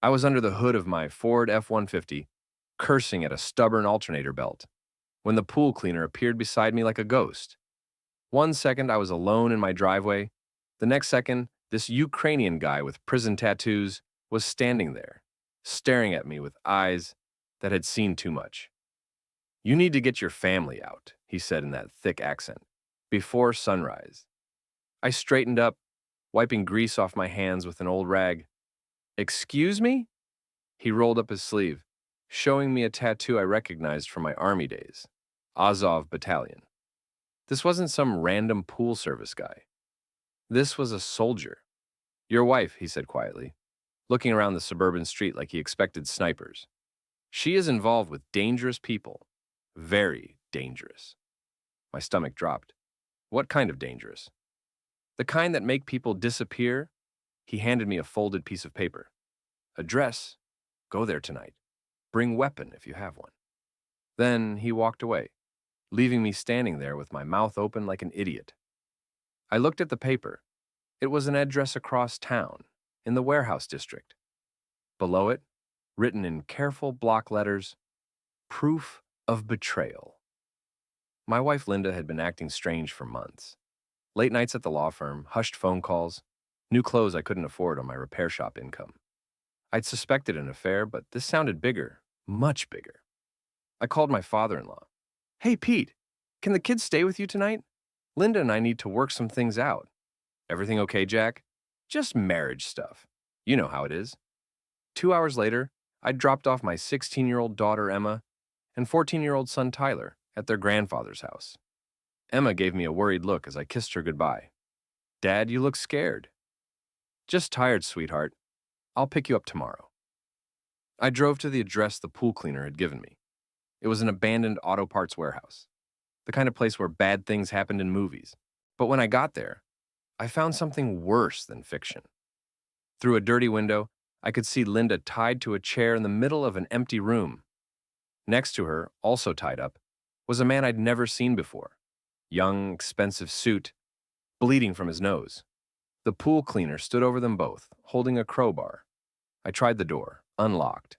I was under the hood of my Ford F-150, cursing at a stubborn alternator belt, when the pool cleaner appeared beside me like a ghost. One second I was alone in my driveway. The next second, this Ukrainian guy with prison tattoos was standing there, staring at me with eyes that had seen too much. "You need to get your family out," he said in that thick accent, "before sunrise." I straightened up, wiping grease off my hands with an old rag. "Excuse me?" He rolled up his sleeve, showing me a tattoo I recognized from my army days. Azov Battalion. This wasn't some random pool service guy. This was a soldier. "Your wife," he said quietly, looking around the suburban street like he expected snipers. "She is involved with dangerous people. Very dangerous." My stomach dropped. What kind of dangerous? The kind that make people disappear? He handed me a folded piece of paper. "Address. Go there tonight. Bring weapon if you have one." Then he walked away, leaving me standing there with my mouth open like an idiot. I looked at the paper. It was an address across town, in the warehouse district. Below it, written in careful block letters, "Proof of betrayal." My wife Linda had been acting strange for months. Late nights at the law firm, hushed phone calls, new clothes I couldn't afford on my repair shop income. I'd suspected an affair, but this sounded bigger, much bigger. I called my father-in-law. "Hey, Pete, can the kids stay with you tonight? Linda and I need to work some things out." "Everything okay, Jack?" "Just marriage stuff. You know how it is." 2 hours later, I dropped off my 16-year-old daughter, Emma, and 14-year-old son, Tyler, at their grandfather's house. Emma gave me a worried look as I kissed her goodbye. "Dad, you look scared." "Just tired, sweetheart. I'll pick you up tomorrow." I drove to the address the pool cleaner had given me. It was an abandoned auto parts warehouse, the kind of place where bad things happened in movies. But when I got there, I found something worse than fiction. Through a dirty window, I could see Linda tied to a chair in the middle of an empty room. Next to her, also tied up, was a man I'd never seen before. Young, expensive suit, bleeding from his nose. The pool cleaner stood over them both, holding a crowbar. I tried the door, unlocked.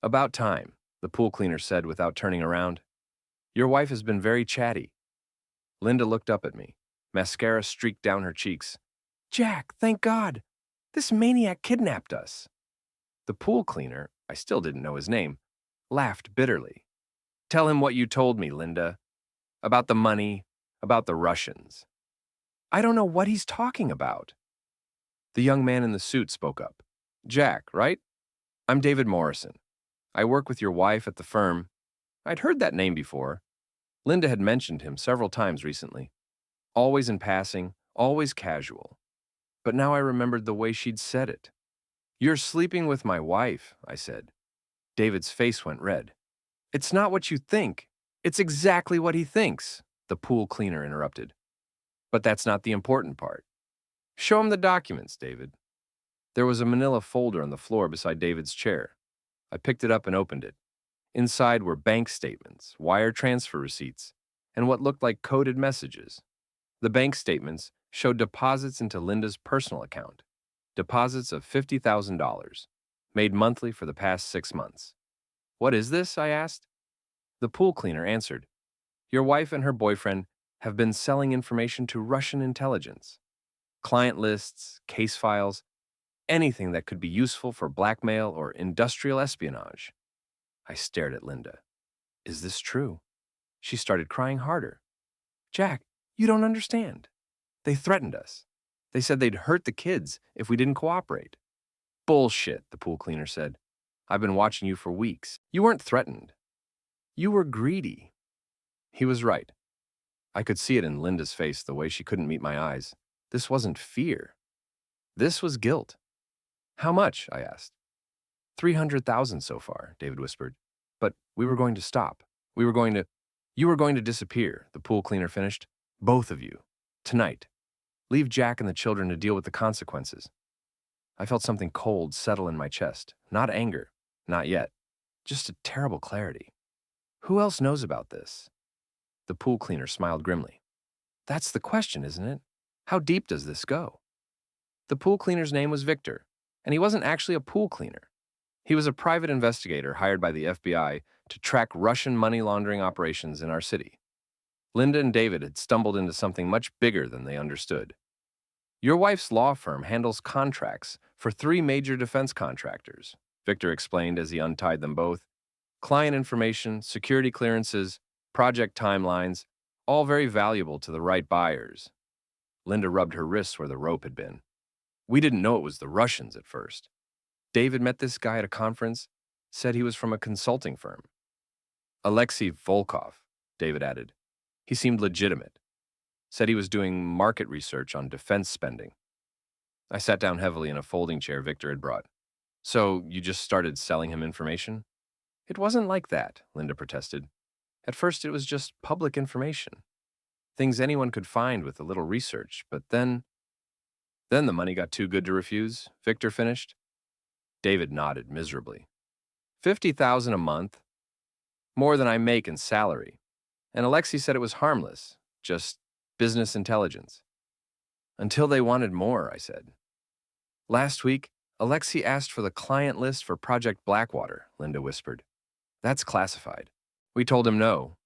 "About time," the pool cleaner said without turning around. "Your wife has been very chatty." Linda looked up at me. Mascara streaked down her cheeks. "Jack, thank God. This maniac kidnapped us." The pool cleaner, I still didn't know his name, laughed bitterly. "Tell him what you told me, Linda. About the money, about the Russians." "I don't know what he's talking about." The young man in the suit spoke up. "Jack, right? I'm David Morrison. I work with your wife at the firm." I'd heard that name before. Linda had mentioned him several times recently. Always in passing, always casual. But now I remembered the way she'd said it. "You're sleeping with my wife," I said. David's face went red. "It's not what you think. It's exactly what he thinks," the pool cleaner interrupted. "But that's not the important part." "Show him the documents, David." There was a manila folder on the floor beside David's chair. I picked it up and opened it. Inside were bank statements, wire transfer receipts, and what looked like coded messages. The bank statements showed deposits into Linda's personal account, deposits of $50,000, made monthly for the past 6 months. "What is this?" I asked. The pool cleaner answered. "Your wife and her boyfriend have been selling information to Russian intelligence. Client lists, case files, anything that could be useful for blackmail or industrial espionage." I stared at Linda. "Is this true?" She started crying harder. "Jack, you don't understand. They threatened us. They said they'd hurt the kids if we didn't cooperate." "Bullshit," the pool cleaner said. "I've been watching you for weeks. You weren't threatened. You were greedy." He was right. I could see it in Linda's face the way she couldn't meet my eyes. This wasn't fear. This was guilt. "How much?" I asked. 300,000 so far, David whispered. "But we were going to stop. We were going to... You were going to disappear," the pool cleaner finished. "Both of you. Tonight. Leave Jack and the children to deal with the consequences." I felt something cold settle in my chest. Not anger. Not yet. Just a terrible clarity. "Who else knows about this?" The pool cleaner smiled grimly. "That's the question, isn't it? How deep does this go?" The pool cleaner's name was Victor. And he wasn't actually a pool cleaner. He was a private investigator hired by the FBI to track Russian money laundering operations in our city. Linda and David had stumbled into something much bigger than they understood. Your wife's law firm handles contracts for 3 major defense contractors, Victor explained as he untied them both. Client information, security clearances, project timelines, all very valuable to the right buyers. Linda rubbed her wrists where the rope had been. We didn't know it was the Russians at first. David met this guy at a conference, said he was from a consulting firm. Alexei Volkov, David added. He seemed legitimate. Said he was doing market research on defense spending. I sat down heavily in a folding chair Victor had brought. So you just started selling him information? It wasn't like that, Linda protested. At first it was just public information. Things anyone could find with a little research, but then the money got too good to refuse, Victor finished. David nodded miserably. 50,000 a month, more than I make in salary. And Alexei said it was harmless, just business intelligence. Until they wanted more, I said. Last week, Alexei asked for the client list for Project Blackwater, Linda whispered. That's classified. We told him no.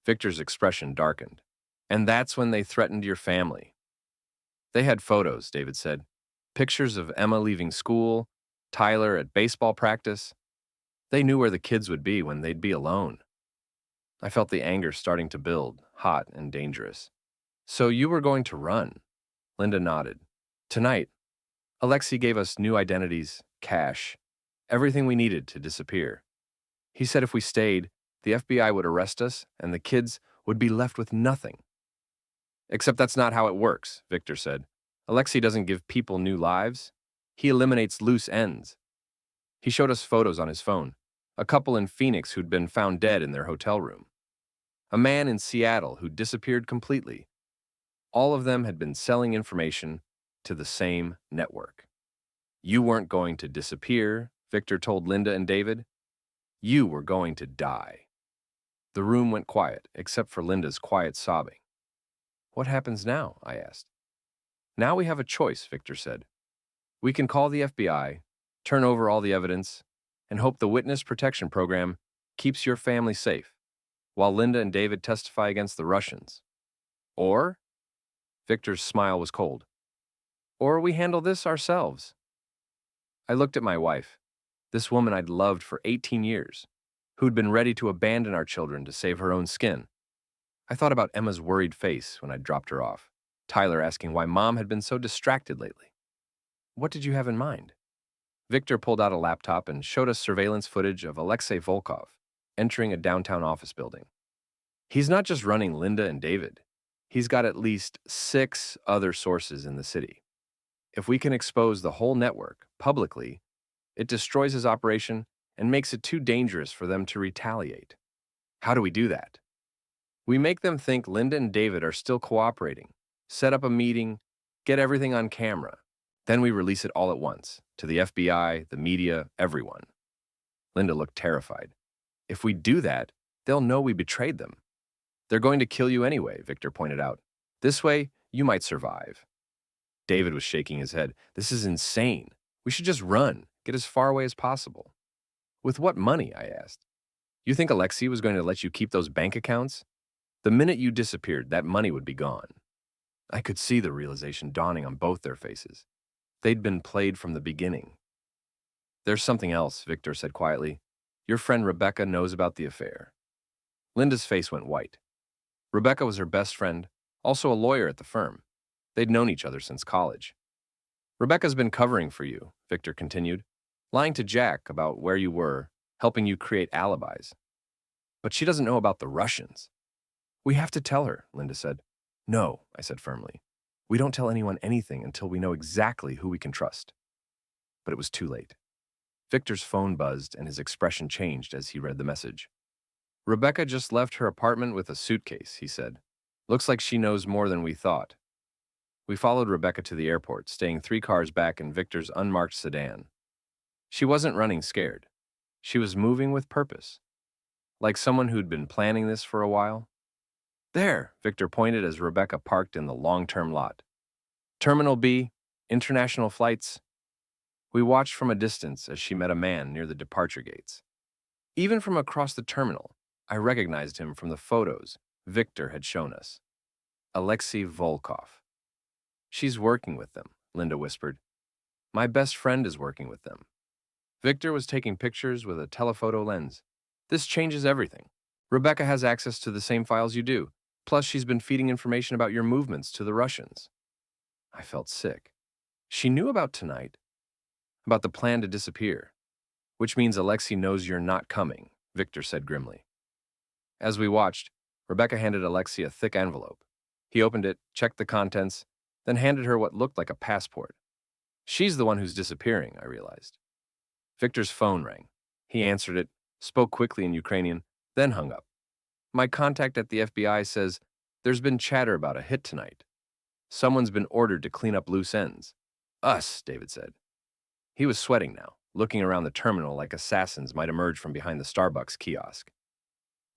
Victor's expression darkened. And that's when they threatened your family. They had photos, David said. Pictures of Emma leaving school, Tyler at baseball practice. They knew where the kids would be when they'd be alone. I felt the anger starting to build, hot and dangerous. So you were going to run? Linda nodded. Tonight, Alexei gave us new identities, cash, everything we needed to disappear. He said if we stayed, the FBI would arrest us and the kids would be left with nothing. Except that's not how it works, Victor said. Alexei doesn't give people new lives. He eliminates loose ends. He showed us photos on his phone. A couple in Phoenix who'd been found dead in their hotel room. A man in Seattle who disappeared completely. All of them had been selling information to the same network. You weren't going to disappear, Victor told Linda and David. You were going to die. The room went quiet, except for Linda's quiet sobbing. What happens now? I asked. Now we have a choice, Victor said. We can call the FBI, turn over all the evidence, and hope the Witness Protection Program keeps your family safe, while Linda and David testify against the Russians. Or, Victor's smile was cold, or we handle this ourselves. I looked at my wife, this woman I'd loved for 18 years, who'd been ready to abandon our children to save her own skin. I thought about Emma's worried face when I'd dropped her off, Tyler asking why Mom had been so distracted lately. What did you have in mind? Victor pulled out a laptop and showed us surveillance footage of Alexei Volkov entering a downtown office building. He's not just running Linda and David. He's got at least 6 other sources in the city. If we can expose the whole network publicly, it destroys his operation and makes it too dangerous for them to retaliate. How do we do that? We make them think Linda and David are still cooperating, set up a meeting, get everything on camera. Then we release it all at once, to the FBI, the media, everyone. Linda looked terrified. If we do that, they'll know we betrayed them. They're going to kill you anyway, Victor pointed out. This way, you might survive. David was shaking his head. This is insane. We should just run, get as far away as possible. With what money? I asked. You think Alexei was going to let you keep those bank accounts? The minute you disappeared, that money would be gone. I could see the realization dawning on both their faces. They'd been played from the beginning. There's something else, Victor said quietly. Your friend Rebecca knows about the affair. Linda's face went white. Rebecca was her best friend, also a lawyer at the firm. They'd known each other since college. Rebecca's been covering for you, Victor continued, lying to Jack about where you were, helping you create alibis. But she doesn't know about the Russians. We have to tell her, Linda said. No, I said firmly. We don't tell anyone anything until we know exactly who we can trust. But it was too late. Victor's phone buzzed and his expression changed as he read the message. Rebecca just left her apartment with a suitcase, he said. Looks like she knows more than we thought. We followed Rebecca to the airport, staying 3 cars back in Victor's unmarked sedan. She wasn't running scared. She was moving with purpose, like someone who'd been planning this for a while. There, Victor pointed as Rebecca parked in the long-term lot. Terminal B, international flights. We watched from a distance as she met a man near the departure gates. Even from across the terminal, I recognized him from the photos Victor had shown us. Alexei Volkov. She's working with them, Linda whispered. My best friend is working with them. Victor was taking pictures with a telephoto lens. This changes everything. Rebecca has access to the same files you do. Plus, she's been feeding information about your movements to the Russians. I felt sick. She knew about tonight, about the plan to disappear, which means Alexei knows you're not coming, Victor said grimly. As we watched, Rebecca handed Alexei a thick envelope. He opened it, checked the contents, then handed her what looked like a passport. She's the one who's disappearing, I realized. Victor's phone rang. He answered it, spoke quickly in Ukrainian, then hung up. My contact at the FBI says there's been chatter about a hit tonight. Someone's been ordered to clean up loose ends. Us, David said. He was sweating now, looking around the terminal like assassins might emerge from behind the Starbucks kiosk.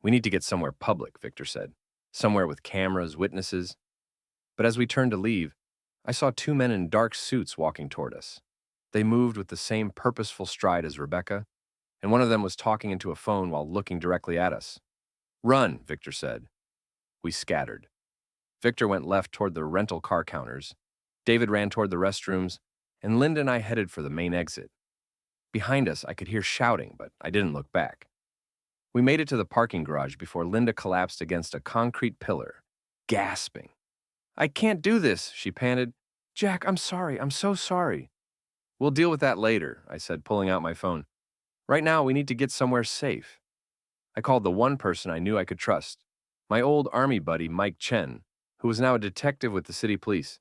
We need to get somewhere public, Victor said. Somewhere with cameras, witnesses. But as we turned to leave, I saw two men in dark suits walking toward us. They moved with the same purposeful stride as Rebecca, and one of them was talking into a phone while looking directly at us. Run, Victor said. We scattered. Victor went left toward the rental car counters. David ran toward the restrooms, and Linda and I headed for the main exit. Behind us, I could hear shouting, but I didn't look back. We made it to the parking garage before Linda collapsed against a concrete pillar, gasping. I can't do this, she panted. Jack, I'm sorry. I'm so sorry. We'll deal with that later, I said, pulling out my phone. Right now, we need to get somewhere safe. I called the one person I knew I could trust, my old army buddy, Mike Chen, who was now a detective with the city police.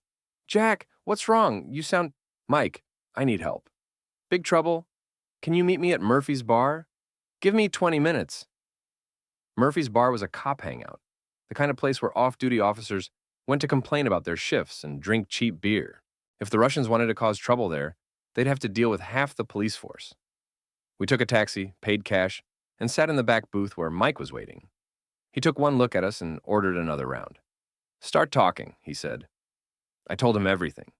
Jack, what's wrong? You sound... Mike, I need help. Big trouble? Can you meet me at Murphy's Bar? Give me 20 minutes. Murphy's Bar was a cop hangout, the kind of place where off-duty officers went to complain about their shifts and drink cheap beer. If the Russians wanted to cause trouble there, they'd have to deal with half the police force. We took a taxi, paid cash, and sat in the back booth where Mike was waiting. He took one look at us and ordered another round. Start talking, he said. I told him everything.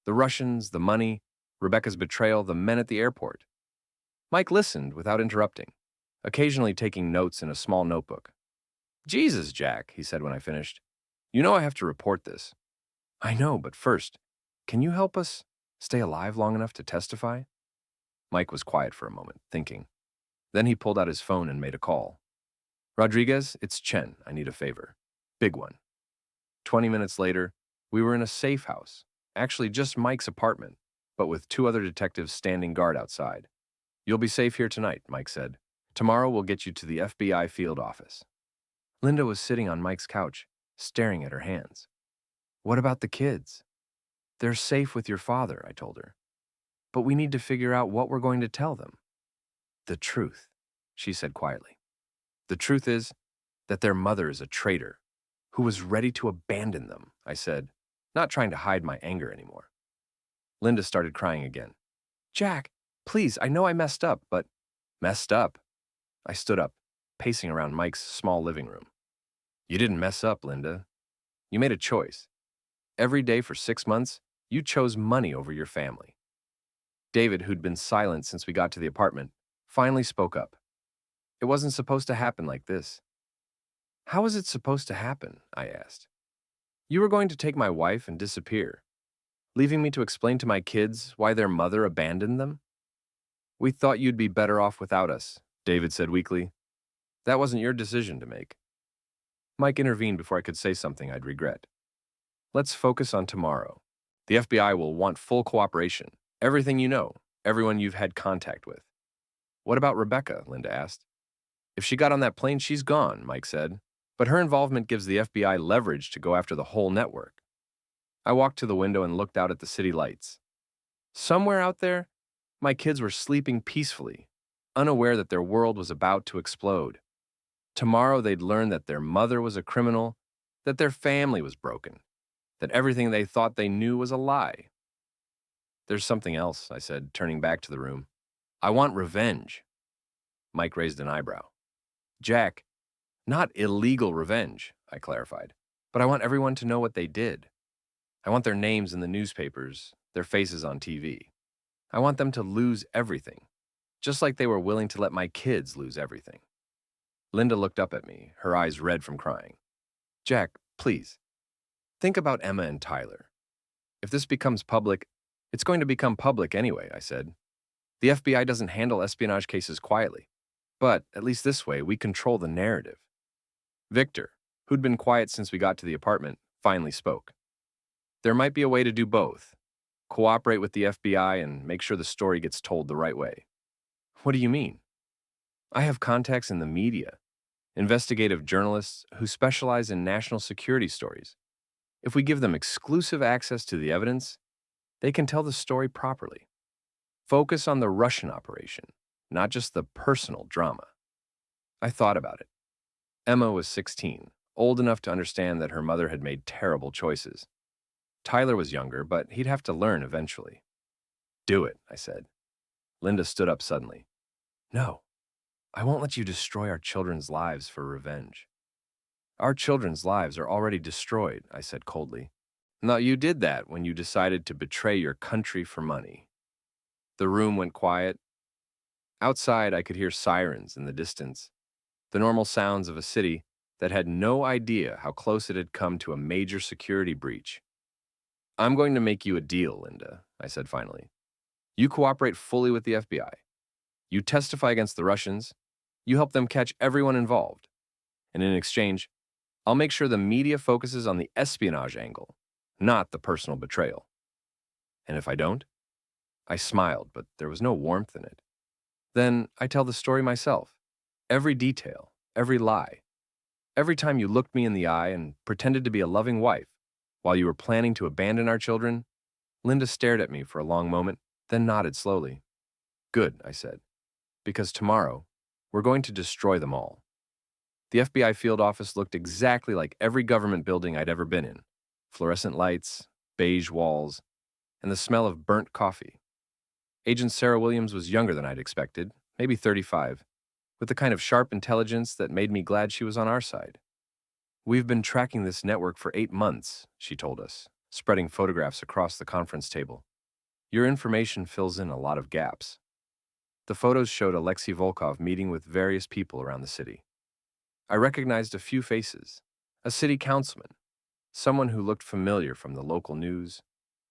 The Russians, the money, Rebecca's betrayal, the men at the airport. Mike listened without interrupting, occasionally taking notes in a small notebook. Jesus, Jack, he said when I finished. You know I have to report this. I know, but first, can you help us stay alive long enough to testify? Mike was quiet for a moment, thinking. Then he pulled out his phone and made a call. Rodriguez, it's Chen. I need a favor. Big one. 20 minutes later, we were in a safe house, actually just Mike's apartment, but with two other detectives standing guard outside. You'll be safe here tonight, Mike said. Tomorrow we'll get you to the FBI field office. Linda was sitting on Mike's couch, staring at her hands. What about the kids? They're safe with your father, I told her. But we need to figure out what we're going to tell them. The truth, she said quietly. The truth is that their mother is a traitor who was ready to abandon them, I said, not trying to hide my anger anymore. Linda started crying again. Jack, please, I know I messed up, but... Messed up? I stood up, pacing around Mike's small living room. You didn't mess up, Linda. You made a choice. Every day for 6 months, you chose money over your family. David, who'd been silent since we got to the apartment, finally spoke up. It wasn't supposed to happen like this. How was it supposed to happen? I asked. You were going to take my wife and disappear, leaving me to explain to my kids why their mother abandoned them? We thought you'd be better off without us, David said weakly. That wasn't your decision to make. Mike intervened before I could say something I'd regret. Let's focus on tomorrow. The FBI will want full cooperation. Everything you know, everyone you've had contact with. What about Rebecca? Linda asked. If she got on that plane, she's gone, Mike said. But her involvement gives the FBI leverage to go after the whole network. I walked to the window and looked out at the city lights. Somewhere out there, my kids were sleeping peacefully, unaware that their world was about to explode. Tomorrow they'd learn that their mother was a criminal, that their family was broken, that everything they thought they knew was a lie. There's something else, I said, turning back to the room. I want revenge. Mike raised an eyebrow. Jack, not illegal revenge, I clarified, but I want everyone to know what they did. I want their names in the newspapers, their faces on TV. I want them to lose everything, just like they were willing to let my kids lose everything. Linda looked up at me, her eyes red from crying. Jack, please, think about Emma and Tyler. If this becomes public, it's going to become public anyway, I said. The FBI doesn't handle espionage cases quietly, but at least this way we control the narrative. Victor, who'd been quiet since we got to the apartment, finally spoke. There might be a way to do both. Cooperate with the FBI and make sure the story gets told the right way. What do you mean? I have contacts in the media, investigative journalists who specialize in national security stories. If we give them exclusive access to the evidence, they can tell the story properly. Focus on the Russian operation, not just the personal drama. I thought about it. Emma was 16, old enough to understand that her mother had made terrible choices. Tyler was younger, but he'd have to learn eventually. Do it, I said. Linda stood up suddenly. No, I won't let you destroy our children's lives for revenge. Our children's lives are already destroyed, I said coldly. No, you did that when you decided to betray your country for money. The room went quiet. Outside, I could hear sirens in the distance, the normal sounds of a city that had no idea how close it had come to a major security breach. I'm going to make you a deal, Linda, I said finally. You cooperate fully with the FBI. You testify against the Russians. You help them catch everyone involved. And in exchange, I'll make sure the media focuses on the espionage angle, not the personal betrayal. And if I don't? I smiled, but there was no warmth in it. Then I tell the story myself. Every detail, every lie. Every time you looked me in the eye and pretended to be a loving wife while you were planning to abandon our children. Linda stared at me for a long moment, then nodded slowly. Good, I said, because tomorrow we're going to destroy them all. The FBI field office looked exactly like every government building I'd ever been in. Fluorescent lights, beige walls, and the smell of burnt coffee. Agent Sarah Williams was younger than I'd expected, maybe 35, with the kind of sharp intelligence that made me glad she was on our side. We've been tracking this network for 8 months, she told us, spreading photographs across the conference table. Your information fills in a lot of gaps. The photos showed Alexei Volkov meeting with various people around the city. I recognized a few faces, a city councilman, someone who looked familiar from the local news,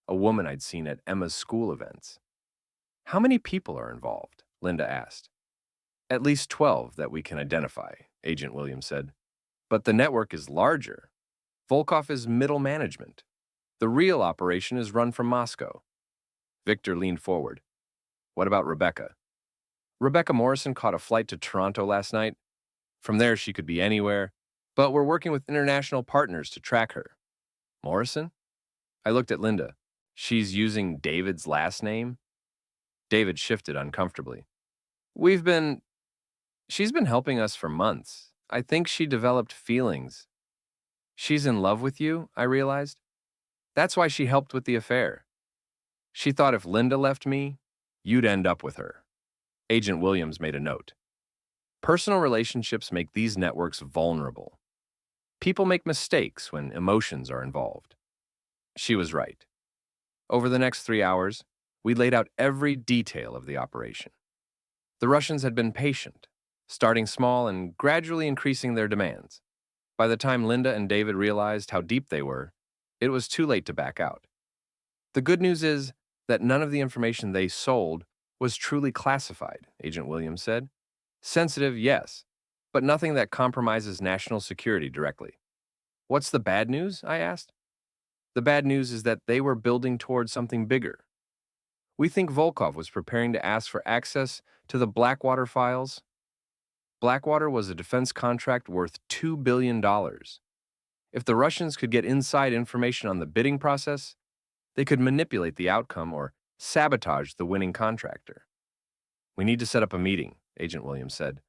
a woman I'd seen at Emma's school events. How many people are involved? Linda asked. At least 12 that we can identify, Agent Williams said. But the network is larger. Volkov is middle management. The real operation is run from Moscow. Victor leaned forward. What about Rebecca? Rebecca Morrison caught a flight to Toronto last night. From there, she could be anywhere, but we're working with international partners to track her. Morrison? I looked at Linda. She's using David's last name? David shifted uncomfortably. She's been helping us for months. I think she developed feelings. She's in love with you, I realized. That's why she helped with the affair. She thought if Linda left me, you'd end up with her. Agent Williams made a note. Personal relationships make these networks vulnerable. People make mistakes when emotions are involved. She was right. Over the next 3 hours, we laid out every detail of the operation. The Russians had been patient, starting small and gradually increasing their demands. By the time Linda and David realized how deep they were, it was too late to back out. The good news is that none of the information they sold was truly classified, Agent Williams said. Sensitive, yes, but nothing that compromises national security directly. What's the bad news? I asked. The bad news is that they were building towards something bigger. We think Volkov was preparing to ask for access to the Blackwater files. Blackwater was a defense contract worth $2 billion. If the Russians could get inside information on the bidding process, they could manipulate the outcome or sabotage the winning contractor. We need to set up a meeting, Agent Williams said.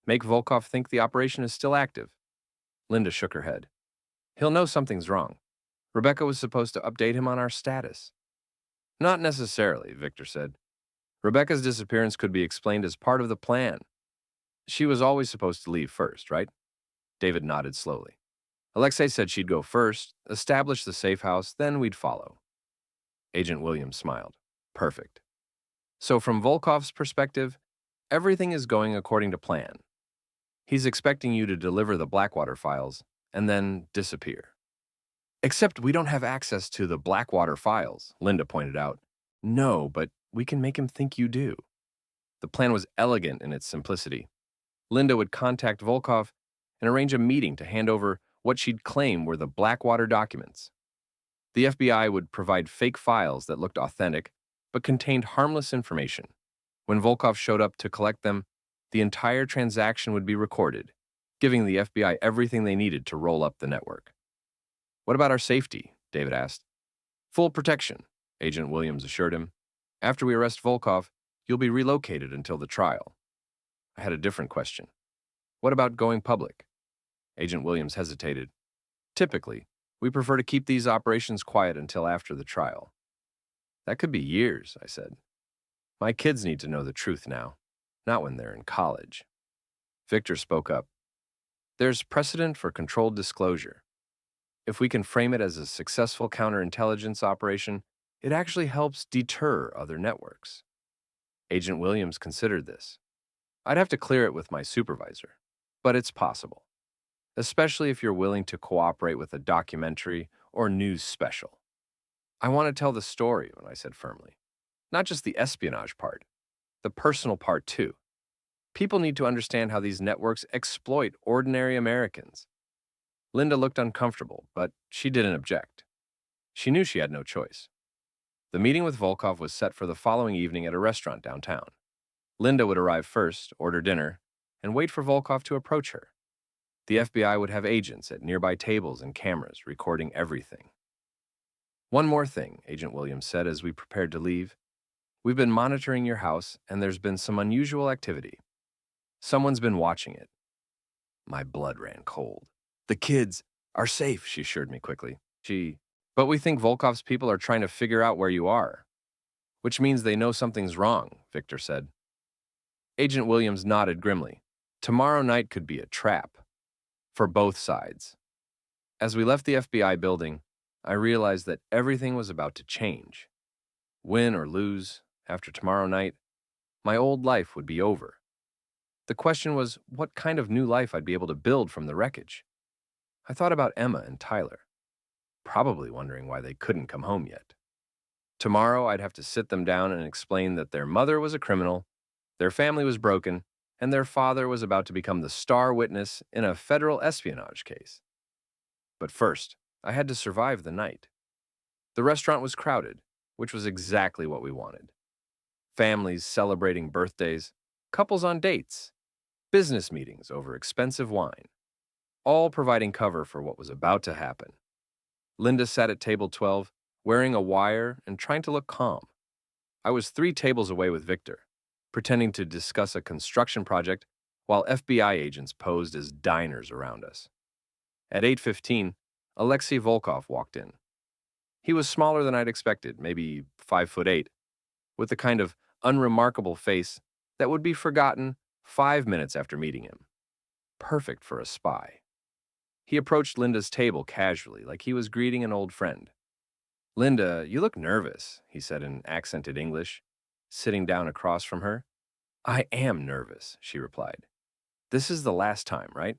Make Volkov think the operation is still active. Linda shook her head. He'll know something's wrong. Rebecca was supposed to update him on our status. Not necessarily, Victor said. Rebecca's disappearance could be explained as part of the plan. She was always supposed to leave first, right? David nodded slowly. Alexei said she'd go first, establish the safe house, then we'd follow. Agent Williams smiled. Perfect. So from Volkov's perspective, everything is going according to plan. He's expecting you to deliver the Blackwater files and then disappear. Except we don't have access to the Blackwater files, Linda pointed out. No, but we can make him think you do. The plan was elegant in its simplicity. Linda would contact Volkov and arrange a meeting to hand over what she'd claim were the Blackwater documents. The FBI would provide fake files that looked authentic but contained harmless information. When Volkov showed up to collect them, the entire transaction would be recorded, giving the FBI everything they needed to roll up the network. What about our safety? David asked. Full protection, Agent Williams assured him. After we arrest Volkov, you'll be relocated until the trial. I had a different question. What about going public? Agent Williams hesitated. Typically, we prefer to keep these operations quiet until after the trial. That could be years, I said. My kids need to know the truth now, not when they're in college. Victor spoke up. There's precedent for controlled disclosure. If we can frame it as a successful counterintelligence operation, it actually helps deter other networks. Agent Williams considered this. I'd have to clear it with my supervisor, but it's possible, especially if you're willing to cooperate with a documentary or news special. I want to tell the story, I said firmly. Not just the espionage part, the personal part too. People need to understand how these networks exploit ordinary Americans. Linda looked uncomfortable, but she didn't object. She knew she had no choice. The meeting with Volkov was set for the following evening at a restaurant downtown. Linda would arrive first, order dinner, and wait for Volkov to approach her. The FBI would have agents at nearby tables and cameras recording everything. One more thing, Agent Williams said as we prepared to leave. We've been monitoring your house, and there's been some unusual activity. Someone's been watching it. My blood ran cold. The kids are safe, she assured me quickly. But we think Volkov's people are trying to figure out where you are, which means they know something's wrong, Victor said. Agent Williams nodded grimly. Tomorrow night could be a trap. For both sides. As we left the FBI building, I realized that everything was about to change. Win or lose, after tomorrow night, my old life would be over. The question was what kind of new life I'd be able to build from the wreckage. I thought about Emma and Tyler, probably wondering why they couldn't come home yet. Tomorrow, I'd have to sit them down and explain that their mother was a criminal, their family was broken, and their father was about to become the star witness in a federal espionage case. But first, I had to survive the night. The restaurant was crowded, which was exactly what we wanted. Families celebrating birthdays, couples on dates, business meetings over expensive wine, all providing cover for what was about to happen. Linda sat at table 12, wearing a wire and trying to look calm. I was 3 tables away with Victor, pretending to discuss a construction project while FBI agents posed as diners around us. At 8:15, Alexei Volkov walked in. He was smaller than I'd expected, maybe 5'8", with the kind of unremarkable face that would be forgotten 5 minutes after meeting him. Perfect for a spy. He approached Linda's table casually, like he was greeting an old friend. "Linda, you look nervous," he said in accented English, sitting down across from her. "I am nervous," she replied. "This is the last time, right?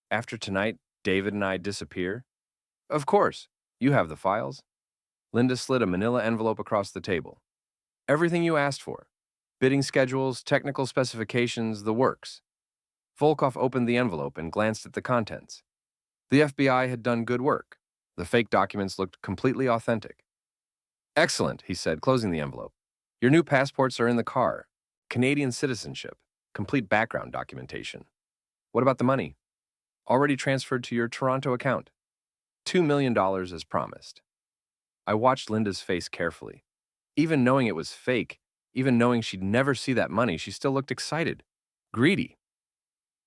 After tonight, David and I disappear?" "Of course. You have the files." Linda slid a manila envelope across the table. "Everything you asked for. Bidding schedules, technical specifications, the works." Volkov opened the envelope and glanced at the contents. The FBI had done good work. The fake documents looked completely authentic. "Excellent," he said, closing the envelope. "Your new passports are in the car. Canadian citizenship, complete background documentation. What about the money?" "Already transferred to your Toronto account. $2 million as promised." I watched Linda's face carefully. Even knowing it was fake, even knowing she'd never see that money, she still looked excited, greedy.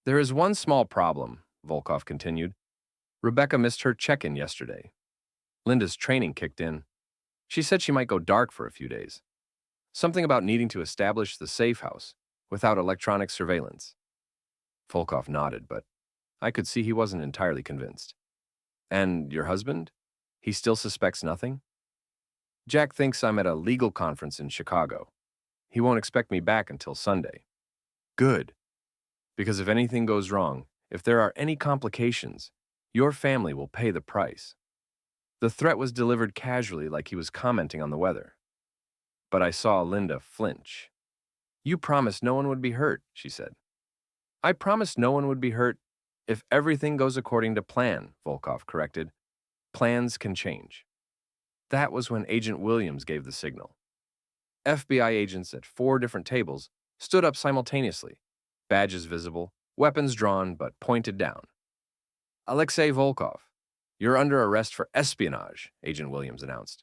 "There is one small problem," Volkov continued. "Rebecca missed her check-in yesterday. Linda's training kicked in. She said she might go dark for a few days. Something about needing to establish the safe house without electronic surveillance." Volkov nodded, but I could see he wasn't entirely convinced. "And your husband? He still suspects nothing?" "Jack thinks I'm at a legal conference in Chicago. He won't expect me back until Sunday. Good, because if anything goes wrong, if there are any complications, your family will pay the price. The threat was delivered casually, like he was commenting on the weather. But I saw Linda flinch. You promised no one would be hurt, she said. I promised no one would be hurt if everything goes according to plan, Volkov corrected. Plans can change. That was when Agent Williams gave the signal. FBI agents at 4 different tables stood up simultaneously, badges visible, weapons drawn but pointed down. Alexei Volkov, you're under arrest for espionage, Agent Williams announced.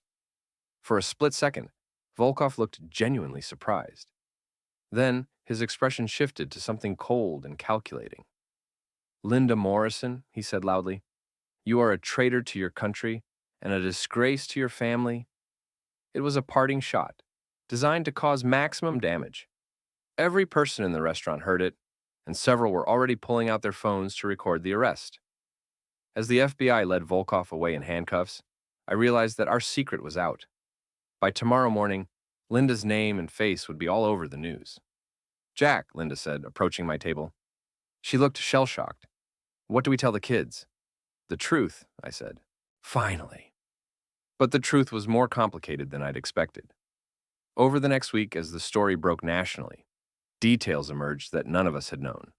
For a split second, Volkov looked genuinely surprised. Then, his expression shifted to something cold and calculating. Linda Morrison, he said loudly, you are a traitor to your country and a disgrace to your family. It was a parting shot, designed to cause maximum damage. Every person in the restaurant heard it, and several were already pulling out their phones to record the arrest. As the FBI led Volkov away in handcuffs, I realized that our secret was out. By tomorrow morning, Linda's name and face would be all over the news. Jack, Linda said, approaching my table. She looked shell-shocked. What do we tell the kids? The truth, I said. Finally. But the truth was more complicated than I'd expected. Over the next week, as the story broke nationally, details emerged that none of us had known.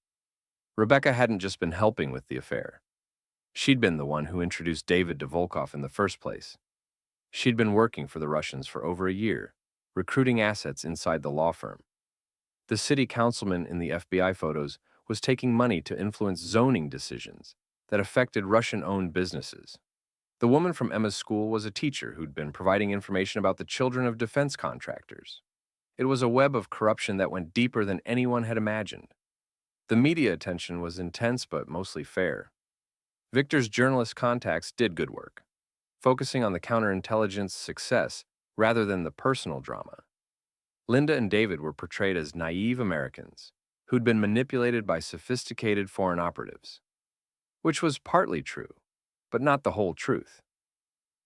Rebecca hadn't just been helping with the affair. She'd been the one who introduced David to Volkov in the first place. She'd been working for the Russians for over a year, recruiting assets inside the law firm. The city councilman in the FBI photos was taking money to influence zoning decisions that affected Russian-owned businesses. The woman from Emma's school was a teacher who'd been providing information about the children of defense contractors. It was a web of corruption that went deeper than anyone had imagined. The media attention was intense but mostly fair. Victor's journalist contacts did good work, focusing on the counterintelligence success rather than the personal drama. Linda and David were portrayed as naive Americans who'd been manipulated by sophisticated foreign operatives, which was partly true, but not the whole truth.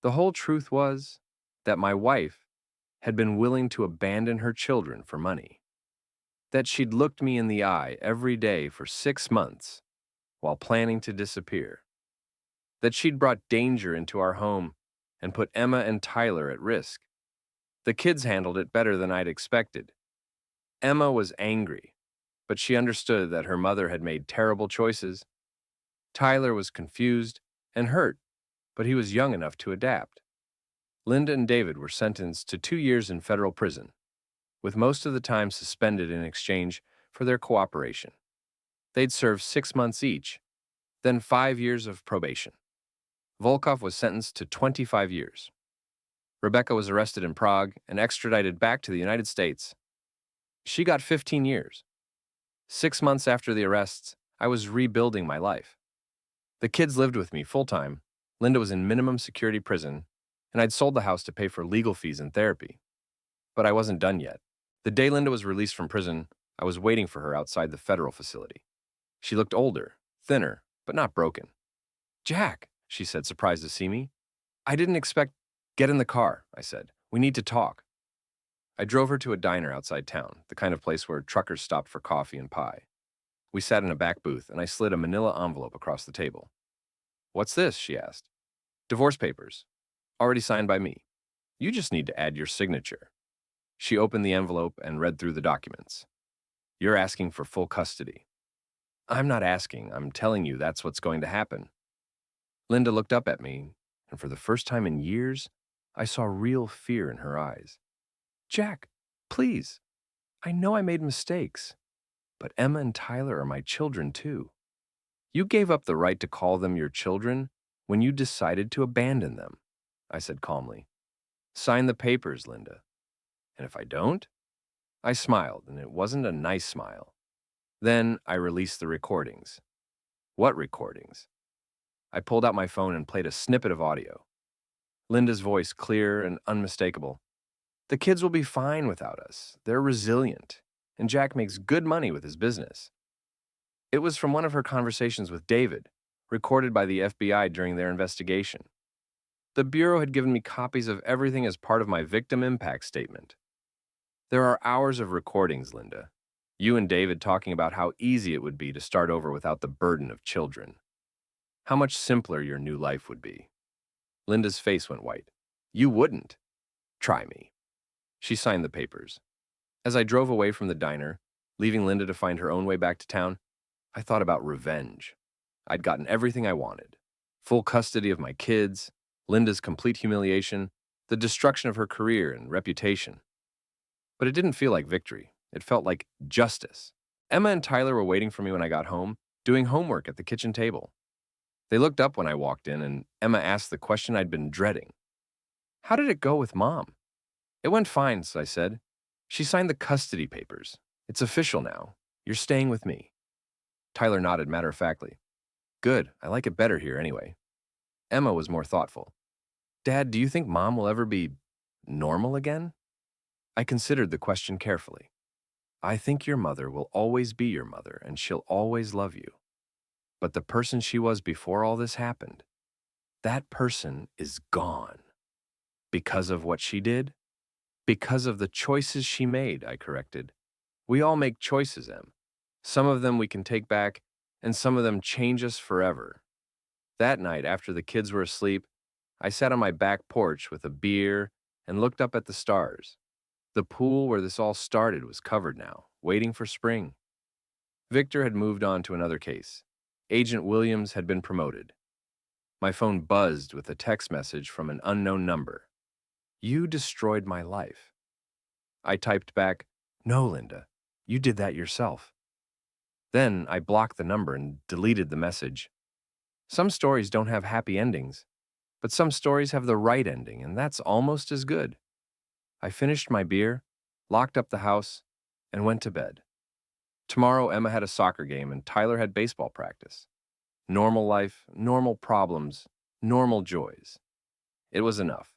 The whole truth was that my wife had been willing to abandon her children for money, that she'd looked me in the eye every day for 6 months while planning to disappear, that she'd brought danger into our home and put Emma and Tyler at risk. The kids handled it better than I'd expected. Emma was angry, but she understood that her mother had made terrible choices. Tyler was confused and hurt, but he was young enough to adapt. Linda and David were sentenced to 2 years in federal prison, with most of the time suspended in exchange for their cooperation. They'd serve 6 months each, then 5 years of probation. Volkov was sentenced to 25 years. Rebecca was arrested in Prague and extradited back to the United States. She got 15 years. 6 months after the arrests, I was rebuilding my life. The kids lived with me full-time. Linda was in minimum security prison, and I'd sold the house to pay for legal fees and therapy. But I wasn't done yet. The day Linda was released from prison, I was waiting for her outside the federal facility. She looked older, thinner, but not broken. Jack, she said, surprised to see me. I didn't expect... Get in the car, I said. We need to talk. I drove her to a diner outside town, the kind of place where truckers stopped for coffee and pie. We sat in a back booth, and I slid a manila envelope across the table. What's this? She asked. Divorce papers. Already signed by me. You just need to add your signature. She opened the envelope and read through the documents. You're asking for full custody. I'm not asking. I'm telling you that's what's going to happen. Linda looked up at me, and for the first time in years, I saw real fear in her eyes. Jack, please. I know I made mistakes, but Emma and Tyler are my children too. You gave up the right to call them your children when you decided to abandon them, I said calmly. Sign the papers, Linda. And if I don't? I smiled, and it wasn't a nice smile. Then I released the recordings. What recordings? I pulled out my phone and played a snippet of audio. Linda's voice clear and unmistakable. The kids will be fine without us. They're resilient, and Jack makes good money with his business. It was from one of her conversations with David, recorded by the FBI during their investigation. The Bureau had given me copies of everything as part of my victim impact statement. There are hours of recordings, Linda. You and David talking about how easy it would be to start over without the burden of children. How much simpler your new life would be. Linda's face went white. You wouldn't. Try me. She signed the papers. As I drove away from the diner, leaving Linda to find her own way back to town, I thought about revenge. I'd gotten everything I wanted. Full custody of my kids, Linda's complete humiliation, the destruction of her career and reputation. But it didn't feel like victory. It felt like justice. Emma and Tyler were waiting for me when I got home, doing homework at the kitchen table. They looked up when I walked in, and Emma asked the question I'd been dreading. How did it go with Mom? It went fine, I said. She signed the custody papers. It's official now. You're staying with me. Tyler nodded matter-of-factly. Good, I like it better here anyway. Emma was more thoughtful. Dad, do you think Mom will ever be normal again? I considered the question carefully. I think your mother will always be your mother, and she'll always love you. But the person she was before all this happened, that person is gone. Because of what she did? Because of the choices she made, I corrected. We all make choices, Em. Some of them we can take back, and some of them change us forever. That night, after the kids were asleep, I sat on my back porch with a beer and looked up at the stars. The pool where this all started was covered now, waiting for spring. Victor had moved on to another case. Agent Williams had been promoted. My phone buzzed with a text message from an unknown number. You destroyed my life. I typed back, No, Linda, you did that yourself. Then I blocked the number and deleted the message. Some stories don't have happy endings, but some stories have the right ending, and that's almost as good. I finished my beer, locked up the house, and went to bed. Tomorrow, Emma had a soccer game and Tyler had baseball practice. Normal life, normal problems, normal joys. It was enough.